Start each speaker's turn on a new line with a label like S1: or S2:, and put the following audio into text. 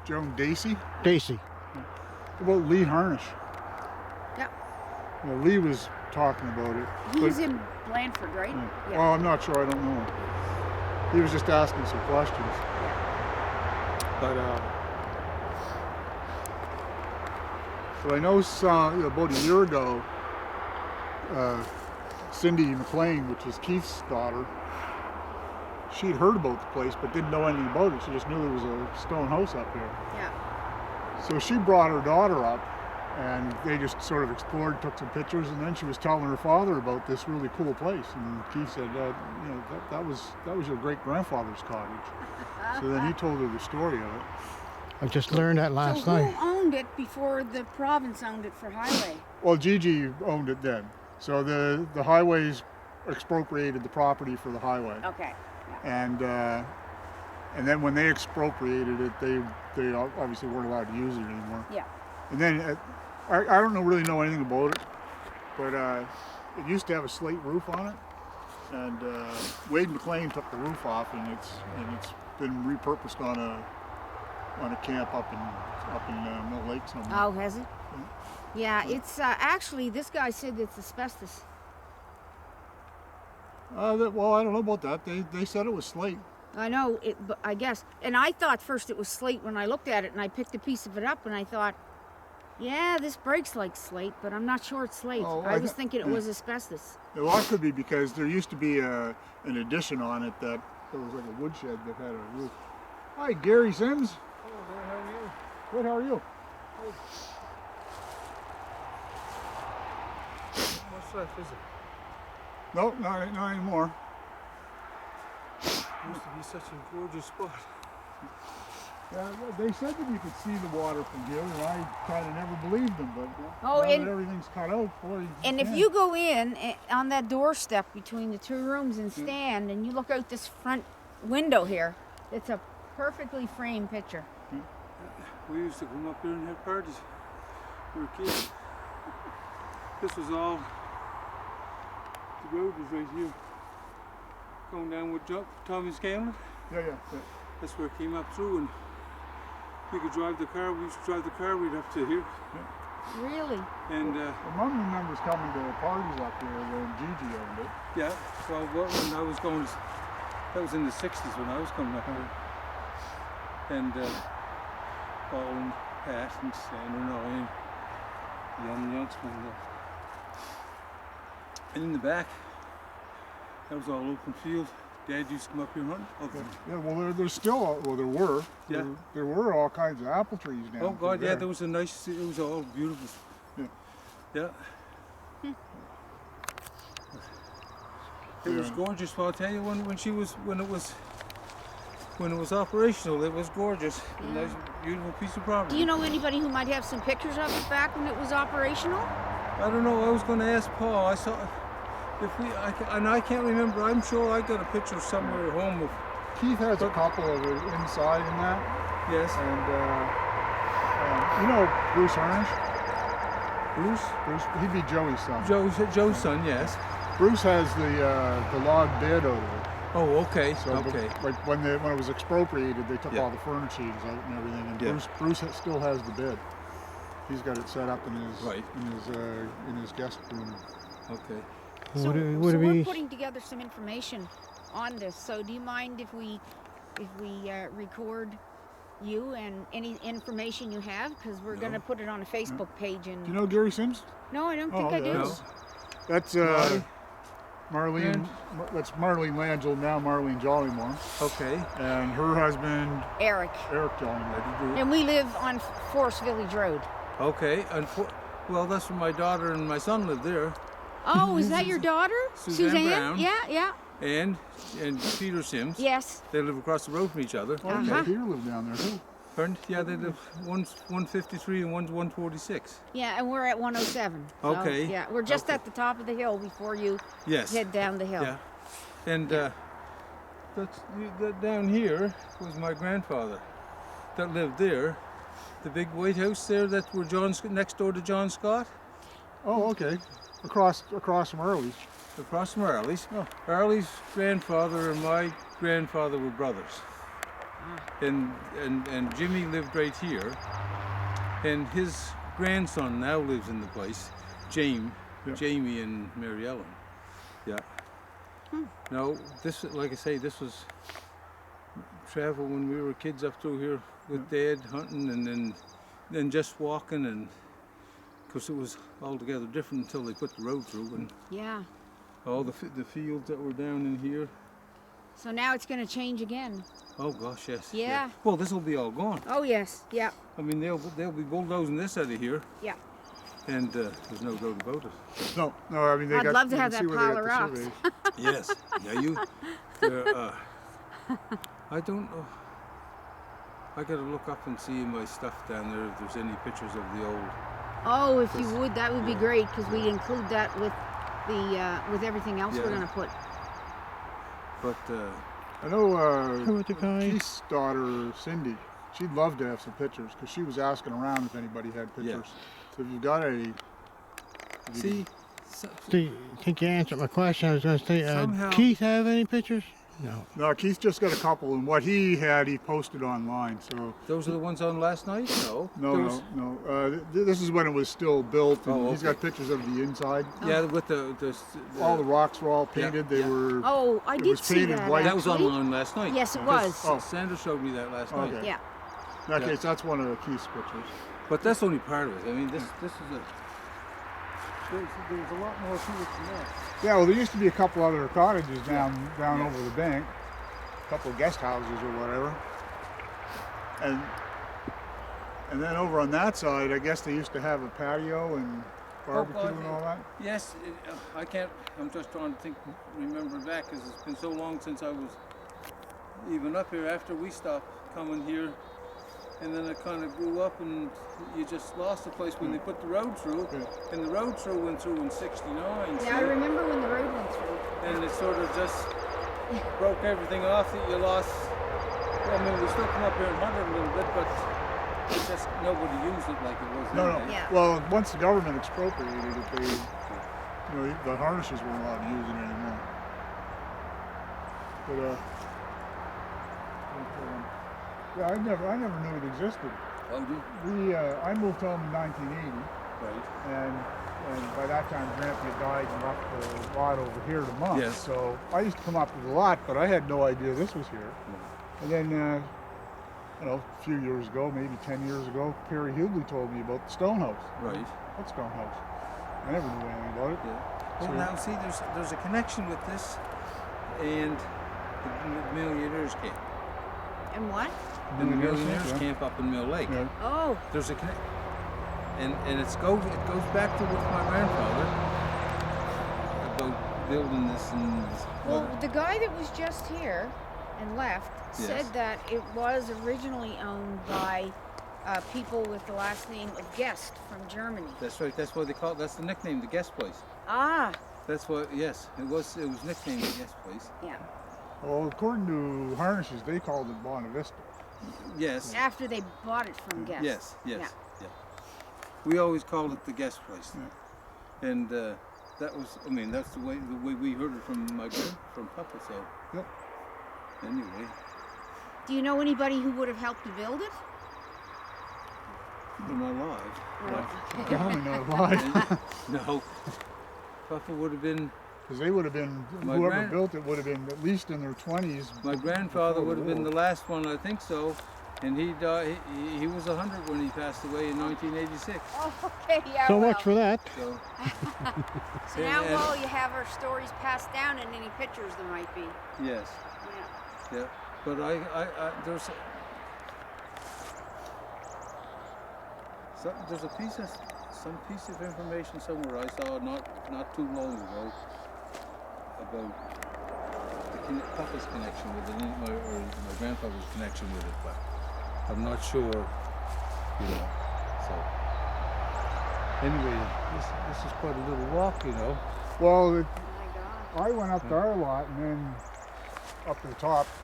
S1: Joan Dacey?
S2: Dacey.
S1: About Lee Harnish.
S3: Yeah.
S1: Well, Lee was talking about it.
S3: He's in Blandford, right?
S1: Yeah. Well, I'm not sure. I don't know. He was just asking some questions.
S3: Yeah.
S1: But I know about a year ago, Cindy McLean, which is Keith's daughter, she'd heard about the place but didn't know anything about it. She just knew there was a stone house up there.
S3: Yeah.
S1: So she brought her daughter up, and they just sort of explored, took some pictures, and then she was telling her father about this really cool place. And Keith said, that was your great grandfather's cottage. So then he told her the story of it.
S2: I just learned that last
S3: so
S2: night.
S3: who owned it before the province owned it for highway?
S1: Well, Gigi owned it then. So the highways expropriated the property for the highway.
S3: Okay.
S1: Yeah. And then when they expropriated it, they obviously weren't allowed to use it anymore.
S3: Yeah.
S1: And then I don't really know anything about it, but it used to have a slate roof on it, and Wade McLean took the roof off, and it's been repurposed on a camp up in Mill Lake somewhere.
S3: Oh, has it? Yeah, it's actually, this guy said it's asbestos.
S1: Well, I don't know about that. They said it was slate.
S3: I know it, but I guess, and I thought first it was slate when I looked at it, and I picked a piece of it up, and I thought, yeah, this breaks like slate, but I'm not sure it's slate.
S1: Oh,
S3: I was thinking it was asbestos.
S1: Well, it could be because there used to be an addition on it that was like a woodshed that had a roof. Hi, Gary Sims.
S4: Hello there, how are you?
S1: Good, how are you?
S4: Good. What's left, is it?
S1: No, not anymore.
S4: Used to be such a gorgeous spot.
S1: Yeah, they said that you could see the water from here, and I kind of never believed them, but
S3: Oh,
S1: now
S3: and-
S1: that everything's cut out, boy.
S3: And if you go in on that doorstep between the two rooms and stand, and you look out this front window here, it's a perfectly framed picture.
S4: We used to come up here and have parties. We were kids. This was all, the road was right here. Going down with Tommy Scanlon.
S1: Yeah.
S4: That's where it came up through, and we could drive the car. We used to drive the car right up to here.
S3: Really?
S4: And
S1: Well, Mom remembers coming to parties up here when Gigi owned it.
S4: yeah, well, when I was going, that was in the 60s when I was coming up here. And Paul and Pat and Stan and Ryan, young youngsmen there. And in the back, that was all open field. Dad used to come up here hunting. Okay.
S1: Yeah, well, there's still, there were.
S4: Yeah.
S1: There were all kinds of apple trees down
S4: Oh God,
S1: there.
S4: yeah, there was a nice, it was all beautiful.
S1: Yeah.
S4: Yeah. It was gorgeous. Well, I'll tell you, when it was operational, it was gorgeous. A nice, beautiful piece of property.
S3: Do you know anybody who might have some pictures of it back when it was operational?
S4: I don't know. I was going to ask Paul. I saw and I can't remember. I'm sure I got a picture somewhere at home of.
S1: Keith has a couple of it inside in that.
S4: Yes.
S1: And you know Bruce Harnish?
S4: Bruce,
S1: He'd be Joey's son.
S4: Joe's son. Yes.
S1: Bruce has the log bed over it.
S4: Oh, okay.
S1: So
S4: Okay.
S1: like when it was expropriated, they took
S4: Yeah.
S1: all the furniture out and everything, and
S4: Yeah.
S1: Bruce still has the bed. He's got it set up in his
S4: Right.
S1: in his guest room.
S4: Okay.
S3: So,
S2: Would it
S3: we're
S2: be?
S3: putting together some information on this. So do you mind if we record you and any information you have? Because we're going to put it on a Facebook page. And
S1: Do you know Gary Sims?
S3: no, I don't think I do.
S4: No.
S1: That's Marlene. That's Marlene Langell, now Marlene Jollymore,
S4: Okay.
S1: and her husband
S3: Eric.
S1: Eric Jollymore.
S3: And we live on Forest Village Road.
S4: Okay. Well, that's where my daughter and my son live there,
S3: Oh, is that your daughter?
S4: Suzanne Brown.
S3: Yeah.
S4: and Peter Sims.
S3: Yes.
S4: They live across the road from each other.
S1: Oh, yeah, Peter lived down there too.
S4: Pardon? Yeah, they live. One's 153 and one's 146.
S3: Yeah, and we're at 107. So,
S4: Okay.
S3: Yeah, we're just
S4: Okay.
S3: at the top of the hill before you
S4: Yes.
S3: head down the hill.
S4: Yeah. And that down here was my grandfather that lived there. The big white house there that were next door to John Scott.
S1: Oh, okay. Across from Early's.
S4: Across from Arley's.
S1: Oh.
S4: Arley's grandfather and my grandfather were brothers. and Jimmy lived right here, and his grandson now lives in the place, Jamie and Mary Ellen. Yeah. No, this, like I say, this was travel when we were kids up through here with Dad hunting, and then just walking, and because it was altogether different until they put the road through, and
S3: Yeah.
S4: all the fields that were down in here.
S3: So now it's going to change again.
S4: Oh gosh, yes.
S3: Yeah.
S4: Well, this will be all gone.
S3: Oh yes. Yeah.
S4: I mean, they'll be bulldozing this out of here,
S3: Yeah.
S4: and there's no doubt about it.
S1: No, I mean,
S3: I'd love to have that pile of rocks.
S4: Yes. Yeah, I don't know. I gotta look up and see in my stuff down there if there's any pictures of the old.
S3: Oh, if you would, that would be great because we'd include that with the with everything else we're
S4: Yeah.
S3: going to put.
S4: But
S1: I know
S2: How about the guy?
S1: Keith's daughter, Cindy, she'd love to have some pictures because she was asking around if anybody had pictures. So if you've got any,
S4: see,
S2: I think you answered my question. I was going to say,
S4: Somehow-
S2: Keith have any pictures? No.
S1: no, Keith just got a couple, and what he had, he posted online. So
S4: those are the ones on last night? No.
S1: no,
S4: There was-
S1: no. This is when it was still built, and
S4: Oh,
S1: he's
S4: okay.
S1: got pictures of the inside.
S4: Yeah, with the
S1: All the rocks were all painted.
S4: Yeah,
S1: They
S4: yeah.
S1: were.
S3: Oh, I
S1: It
S3: did
S1: was
S3: see
S1: painted
S3: that.
S1: white.
S4: that was
S3: actually.
S4: online last night.
S3: Yes, it
S4: Because
S3: was.
S4: Sandra showed me that last night.
S1: Okay.
S3: Yeah.
S1: In that
S4: Yeah.
S1: case, that's one of Keith's pictures.
S4: But that's only part of it. I mean, this is a. There's a lot more to it than that.
S1: Yeah, well, there used to be a couple other cottages down over the bank, a couple of guest houses or whatever, and then over on that side, I guess they used to have a patio and barbecue
S4: God,
S1: and all that.
S4: Yes, I can't. I'm just trying to remember back because it's been so long since I was even up here. After we stopped coming here, and then it kind of grew up, and you just lost the place when they put the road through.
S1: Yeah.
S4: And the road through went through in '69.
S3: Yeah, I remember when the road went through.
S4: And it sort of just broke everything off that you lost. Well, I mean, we still come up here and hunt it a little bit, but it's just nobody used it like it was
S1: No.
S4: then.
S3: Yeah.
S1: Well, once the government expropriated it, the harnesses weren't allowed to use it anymore. But yeah, I never knew it existed.
S4: Oh,
S1: I moved home in 1980.
S4: right.
S1: And by that time, Grandpa had died and left the lot over here to Mom.
S4: Yes.
S1: So I used to come up to the lot, but I had no idea this was here. And then, a few years ago, maybe 10 years ago, Perry Hughley told me about the stone house.
S4: Right.
S1: What stone house? I never knew anything about it.
S4: Yeah. Well,
S1: So-
S4: now see, there's a connection with this and the Millionaires Camp.
S3: And what?
S4: And the
S1: Millionaires
S4: Millionaires
S1: Camp, yeah.
S4: Camp up in Mill Lake.
S1: Yeah.
S3: Oh,
S4: There's a connection. And it goes back to with my grandfather about building this and
S3: well, the guy that was just here and left said
S4: Yes.
S3: that it was originally owned by people with the last name of Guest from Germany.
S4: that's right. That's what they call it. That's the nickname, the guest place.
S3: Ah,
S4: That's what. Yes, it was nicknamed the guest place.
S3: yeah.
S1: Well, according to harnesses, they called it BONAVISTA.
S4: Yes.
S3: After they bought it from Guest.
S4: Yes. Yes.
S3: Yeah.
S4: Yeah. We always called it the guest place. And that was. I mean, that's the way we heard it from from Papa. So.
S1: Yep.
S4: Anyway.
S3: Do you know anybody who would have helped to build it?
S4: They're not alive.
S3: Oh,
S1: Definitely not alive.
S4: No. Papa would have been.
S1: Because they would have been,
S4: My
S1: whoever
S4: grand-
S1: built it would have been at least in their 20s.
S4: My grandfather
S1: before
S4: would have been the
S1: war.
S4: last one, I think so. And he died. He was 100 when he passed away in 1986.
S3: Oh, okay, yeah.
S2: So
S3: well.
S2: much for that.
S4: So.
S3: So now
S4: and-
S3: all you have are stories passed down and any pictures there might be.
S4: Yes.
S3: Yeah.
S4: Yeah. But there's there's some piece of information somewhere I saw not too long ago about Papa's connection with it, or my grandfather's connection with it, but I'm not sure, you know. So anyway, this is quite a little walk, you know.
S1: Well,
S3: Oh my God.
S1: I went up to our lot and then up to the top